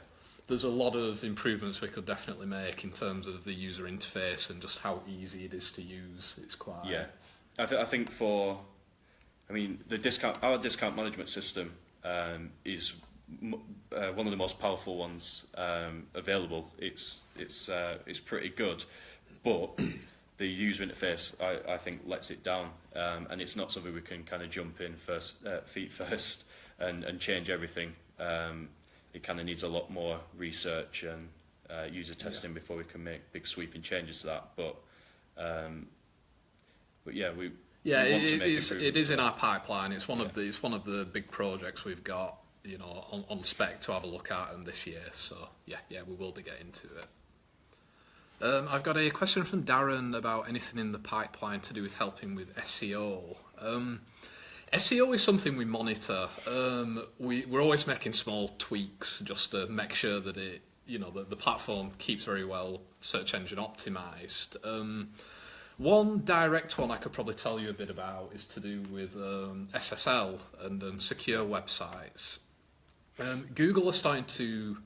there's a lot of improvements we could definitely make in terms of the user interface and just how easy it is to use. It's quite... Yeah, I think our discount management system is one of the most powerful ones available. It's pretty good, but the user interface I think lets it down, and it's not something we can kind of jump in feet first and change everything. It kind of needs a lot more research and user testing before we can make big sweeping changes to that. But yeah, we want to make it improvements is to in that. our pipeline. It's one of the big projects we've got, on spec to have a look at this year. So yeah, we will be getting to it. I've got a question from Darren about anything in the pipeline to do with helping with SEO. SEO is something we monitor. We're always making small tweaks just to make sure that the platform keeps very well search engine optimized. One direct one I could probably tell you a bit about is to do with SSL and secure websites. Google are starting to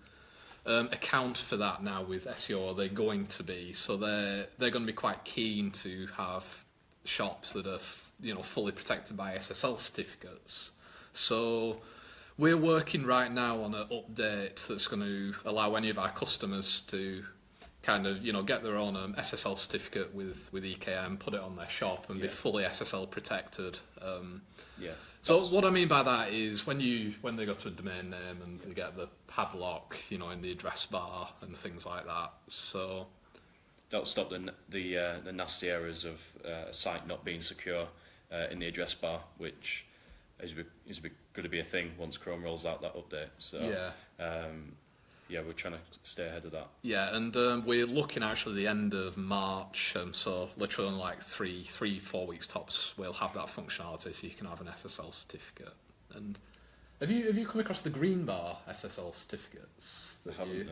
account for that now with SEO, or they're going to be. So they're going to be quite keen to have shops that are fully protected by SSL certificates. So we're working right now on an update that's going to allow any of our customers to kind of get their own SSL certificate with EKM, put it on their shop, and be fully SSL protected. Yeah. So what I mean by that is when they go to a domain name and they get the padlock, in the address bar and things like that. So that'll stop the nasty errors of a site not being secure in the address bar, which is going to be a thing once Chrome rolls out that update. So yeah, we're trying to stay ahead of that. Yeah, and we're looking actually the end of March, so literally in like 4 weeks tops, we'll have that functionality, so you can have an SSL certificate. And have you come across the green bar SSL certificates? I haven't,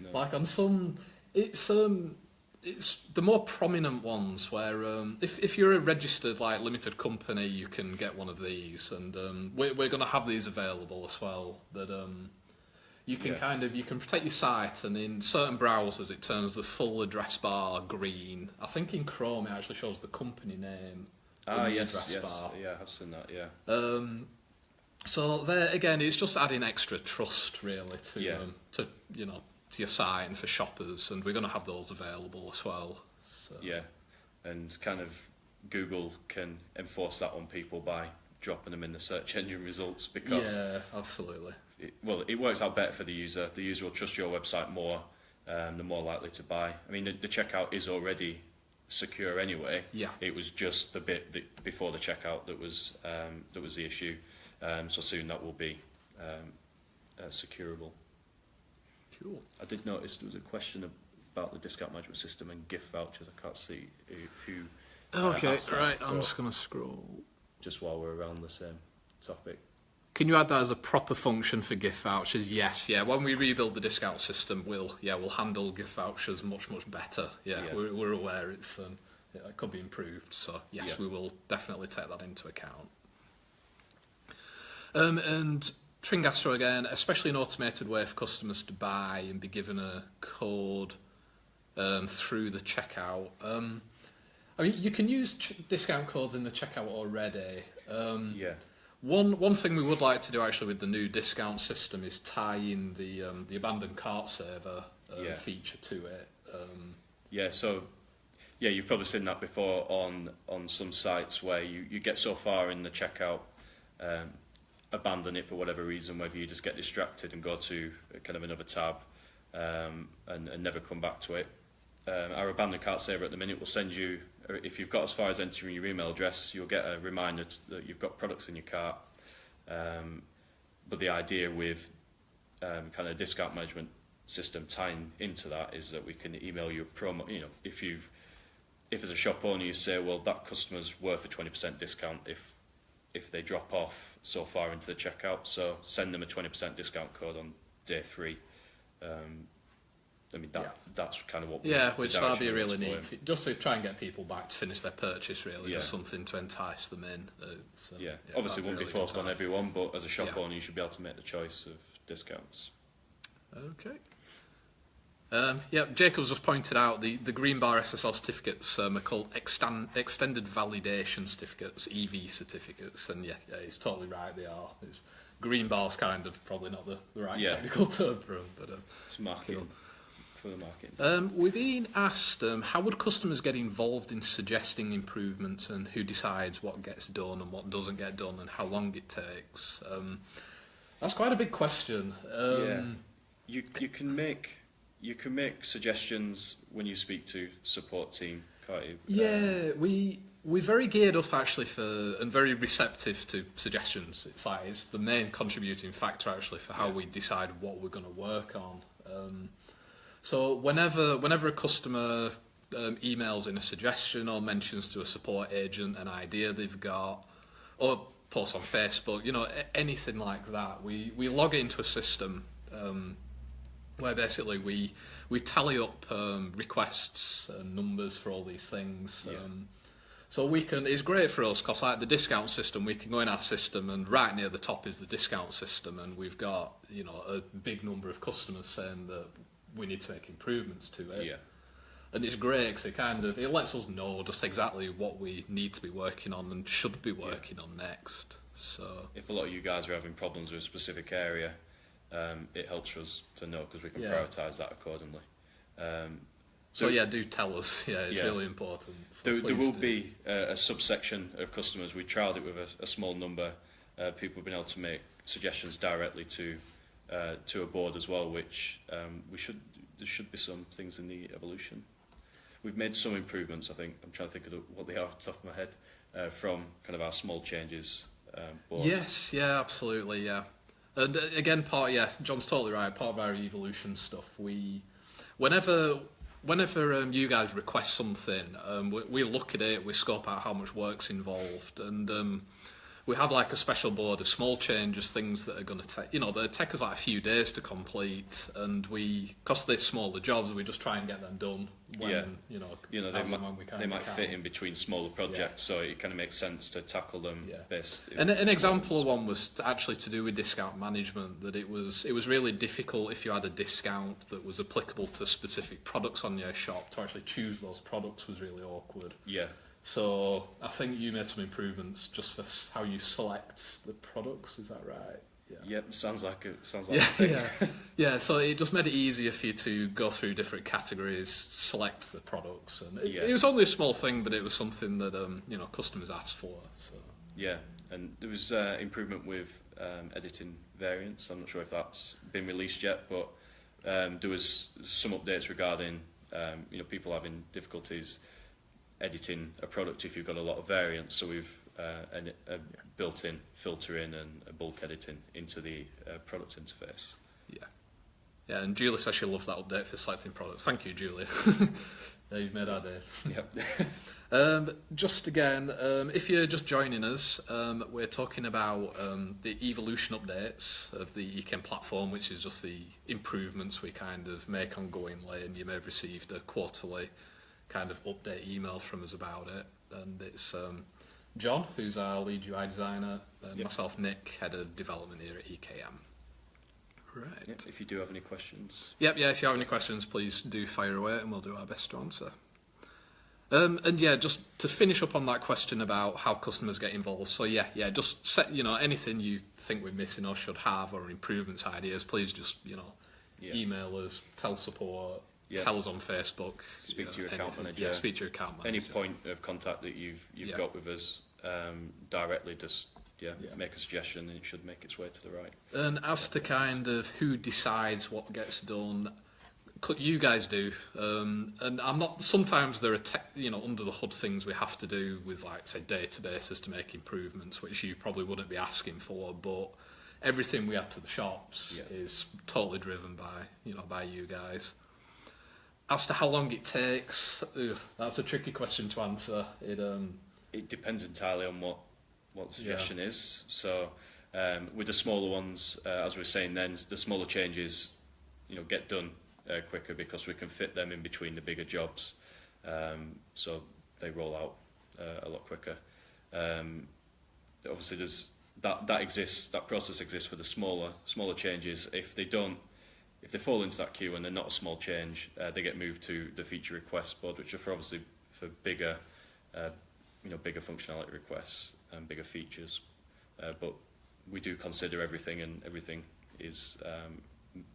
no. Like on some, it's the more prominent ones where if you're a registered like limited company, you can get one of these, and we're going to have these available as well. That You can Yeah. you can protect your site, and in certain browsers it turns the full address bar green. I think in Chrome it actually shows the company name in the Yes, address yes, bar. yeah, I've seen that. Yeah, So there again, it's just adding extra trust really Yeah. to to your site and for shoppers, and we're going to have those available as well. So. yeah, and kind of Google can enforce that on people by dropping them in the search engine results because Yeah, absolutely. it works out better for the user. The user will trust your website more. They're more likely to buy. I mean, the checkout is already secure anyway. Yeah. It was just the bit before the checkout that was the issue. So soon that will be securable. Cool. I did notice there was a question about the discount management system and gift vouchers. I can't see who Okay, asked that, right. I'm but just going to scroll. just while we're around the same topic. Can you add that as a proper function for gift vouchers? Yes, yeah. When we rebuild the discount system, we'll handle gift vouchers much better. Yeah, Yeah. We're aware it could be improved. So yes, Yeah. we will definitely take that into account. And Tringastro again, especially an automated way for customers to buy and be given a code through the checkout. I mean, you can use discount codes in the checkout already. Yeah. One thing we would like to do actually with the new discount system is tie in the abandoned cart saver Yeah. feature to it. Yeah, so you've probably seen that before on some sites where you get so far in the checkout, abandon it for whatever reason, whether you just get distracted and go to kind of another tab and never come back to it. Our abandoned cart saver at the minute will send you, if you've got as far as entering your email address, you'll get a reminder that you've got products in your cart. But the idea with kind of discount management system tying into that is that we can email you a promo. You know, if as a shop owner you say, well, that customer's worth a 20% discount if they drop off so far into the checkout, so send them a 20% discount code on day 3. I mean, that's kind of what Which that'd be a really neat, neat, just to try and get people back to finish their purchase. Really, Yeah. just something to entice them in. Obviously, it won't be really forced good on time. everyone, but as a shop Yeah. owner, you should be able to make the choice of discounts. Okay. Jacob's just pointed out the green bar SSL certificates are called extended validation certificates, EV certificates, and he's totally right. They are. Green bar's kind of probably not the right technical term for them, but It's marketing for the marketing. we've been asked how would customers get involved in suggesting improvements, and who decides what gets done and what doesn't get done, and how long it takes. That's quite a big question. You can make suggestions when you speak to support team, can't you? We're very geared up actually and very receptive to suggestions. It's the main contributing factor actually for how we decide what we're going to work on. So whenever a customer emails in a suggestion or mentions to a support agent an idea they've got, or posts on Facebook, anything like that, we log it into a system where basically we tally up requests and numbers for all these things. So it's great for us because like the discount system, we can go in our system and right near the top is the discount system, and we've got a big number of customers saying that we need to make improvements to it. Yeah. And it's great because it lets us know just exactly what we need to be working on and should be working on next. So If a lot of you guys are having problems with a specific area, it helps us to know because we can prioritise that accordingly. Do tell us. It's really important. So There will be a subsection of customers. We trialled it with a small number. People have been able to make suggestions directly to a board as well, which there should be some things in the evolution. We've made some improvements, I think. I'm trying to think of what they are off the top of my head from kind of our small changes. Board. Yes, absolutely, yeah. And again, John's totally right. Part of our evolution stuff, whenever you guys request something, we look at it, we scope out how much work's involved, and we have like a special board of small changes, things that are going to take, they take us like a few days to complete, and because they're smaller jobs, we just try and get them done when, they as and when we can. They might fit in between smaller projects, so it kind of makes sense to tackle them best. And an example of one was actually to do with discount management, that it was really difficult if you had a discount that was applicable to specific products on your shop, to actually choose those products was really awkward. Yeah. So I think you made some improvements just for how you select the products. Is that right? Yeah. Yep. Sounds like a Yeah, thing. yeah. So it just made it easier for you to go through different categories, select the products, and it was only a small thing, but it was something that customers asked for. So yeah, and there was improvement with editing variants. I'm not sure if that's been released yet, but there was some updates regarding people having difficulties editing a product if you've got a lot of variants. So we've a built-in filtering and a bulk editing into the product interface. Yeah, and Julie says she loves that update for selecting products. Thank you, Julie. Yeah, you've made our day. Yep. Just again, if you're just joining us, we're talking about the evolution updates of the eChem platform, which is just the improvements we kind of make ongoingly, and you may have received a quarterly kind of update email from us about it. And it's John, who's our lead UI designer, and myself, Nick, head of development here at EKM. Right. Yep, if you do have any questions. Yep, if you have any questions, please do fire away and we'll do our best to answer. And just to finish up on that question about how customers get involved. So just set, anything you think we're missing or should have, or improvements ideas, please just, email us, tell support, tell us on Facebook. Speak to your account manager. Yeah, speak to your account manager. Any point of contact that you've got with us directly, just make a suggestion and it should make its way to the right. And as to kind of who decides what gets done, you guys do, and I'm not. Sometimes there are under the hood things we have to do with, like, say, databases to make improvements, which you probably wouldn't be asking for. But everything we add to the shops is totally driven by you guys. As to how long it takes, that's a tricky question to answer. It depends entirely on what the suggestion is. So with the smaller ones, as we were saying then, the smaller changes, get done quicker because we can fit them in between the bigger jobs, so they roll out a lot quicker. Obviously, there's that process exists for the smaller changes. If they fall into that queue and they're not a small change, they get moved to the feature request board, which are for bigger, bigger functionality requests and bigger features. But we do consider everything, and everything is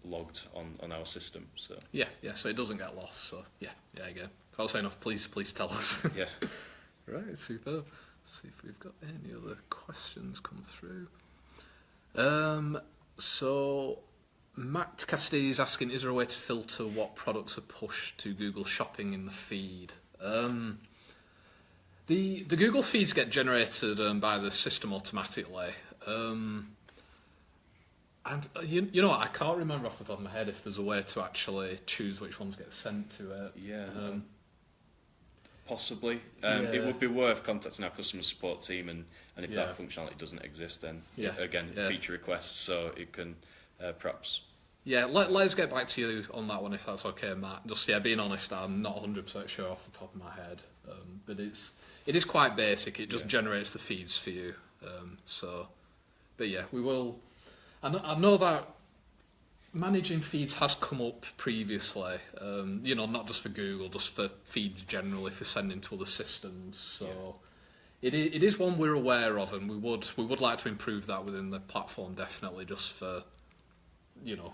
logged on our system. So so it doesn't get lost. So again, can't say enough. Please tell us. Yeah. Right, superb. Let's see if we've got any other questions come through. So Matt Cassidy is asking, is there a way to filter what products are pushed to Google Shopping in the feed? The Google feeds get generated by the system automatically. And you know what, I can't remember off the top of my head if there's a way to actually choose which ones get sent to it. Possibly. It would be worth contacting our customer support team, and if that functionality doesn't exist, then feature requests, so it can perhaps. Let's get back to you on that one if that's okay, Matt. Just being honest, I'm not 100% sure off the top of my head, but it is quite basic. It just generates the feeds for you. But we will. I know that managing feeds has come up previously, not just for Google, just for feeds generally for sending to other systems. So it is one we're aware of, and we would like to improve that within the platform, definitely, just for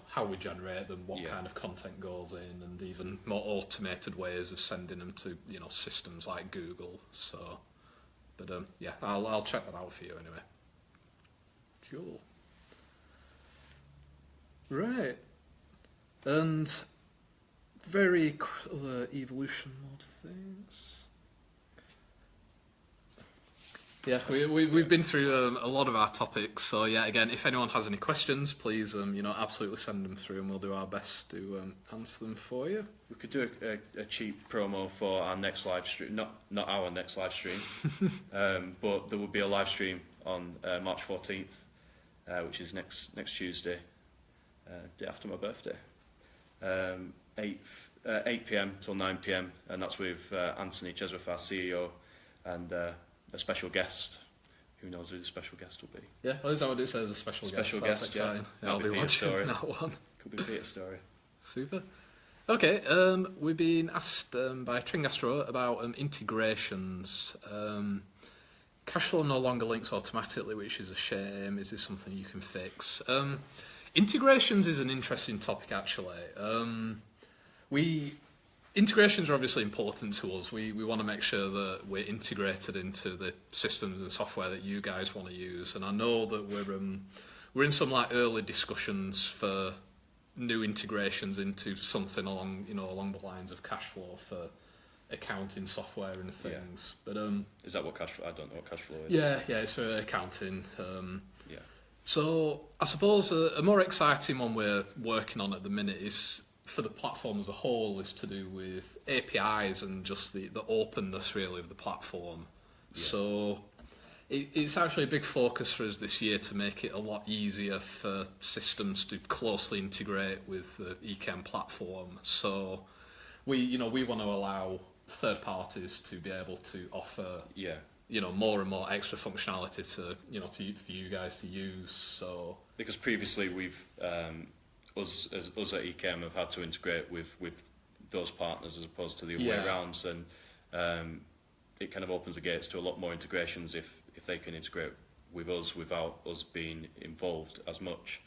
how we generate them, what kind of content goes in, and even more automated ways of sending them to systems like Google. So, but I'll check that out for you anyway. Cool. Right, and very other evolution mode things. Yeah, we've been through a lot of our topics, so yeah, again, if anyone has any questions, please, absolutely send them through and we'll do our best to answer them for you. We could do a cheap promo for our next live stream, not our next live stream, but there will be a live stream on March 14th, which is next Tuesday, day after my birthday, 8 p.m. till 9 p.m, and that's with Anthony Chesworth, our CEO, and a special guest. Who knows who the special guest will be? Yeah, well, is that what it says? A special guest. That's exciting. Yeah, I'll be watching that one. Could be Peter's story. Super. Okay, we've been asked by Tringastro about integrations. Cashflow no longer links automatically, which is a shame. Is this something you can fix? Integrations is an interesting topic, actually. Integrations are obviously important to us. We want to make sure that we're integrated into the systems and software that you guys want to use. And I know that we're in some like early discussions for new integrations into something along the lines of Cashflow for accounting software and things. Yeah. But is that what Cashflow? I don't know what Cashflow is. Yeah, it's for accounting. Yeah. So I suppose a more exciting one we're working on at the minute is, for the platform as a whole, is to do with APIs and just the openness really of the platform. Yeah. So it's actually a big focus for us this year to make it a lot easier for systems to closely integrate with the EKM platform. So we want to allow third parties to be able to offer more and more extra functionality for you guys to use. So because previously we've us at EKM have had to integrate with those partners as opposed to the other way around, and it kind of opens the gates to a lot more integrations if they can integrate with us without us being involved as much.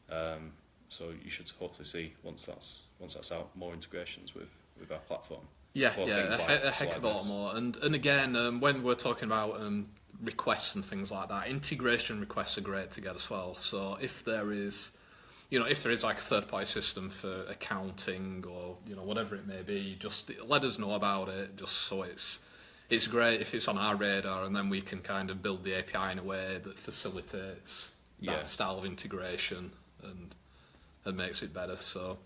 So you should hopefully see once that's out, more integrations with our platform. A heck of a lot more. And again, when we're talking about requests and things like that, integration requests are great to get as well. So if there is like a third-party system for accounting or whatever it may be, just let us know about it. Just so it's great if it's on our radar, and then we can kind of build the API in a way that facilitates that style of integration and makes it better. So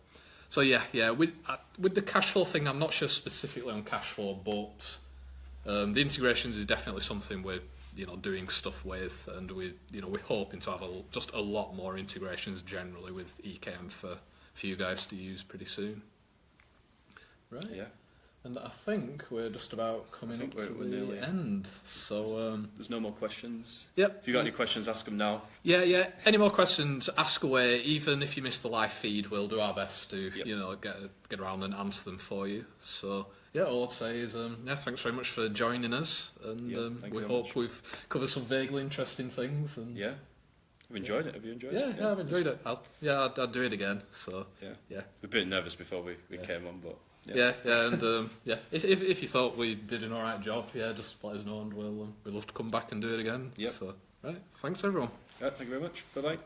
with the Cashflow thing, I'm not sure specifically on Cashflow, but the integrations is definitely something we're doing stuff with, and we're hoping to have just a lot more integrations generally with EKM for you guys to use pretty soon. Right. Yeah. And I think we're just about coming up to the end. So there's no more questions. Yep. If you got any questions, ask them now. Yeah. Any more questions? Ask away. Even if you miss the live feed, we'll do our best to get around and answer them for you. So. Yeah, all I'd say is, thanks very much for joining us, and we hope we've covered some vaguely interesting things. And yeah, I've enjoyed it. Have you enjoyed it? Yeah, I've enjoyed it. I'd do it again. So yeah. We're a bit nervous before we came on, but if you thought we did an all right job, just let us know, and we'll love to come back and do it again. Yeah. So right, thanks everyone. Thank you very much. Bye bye.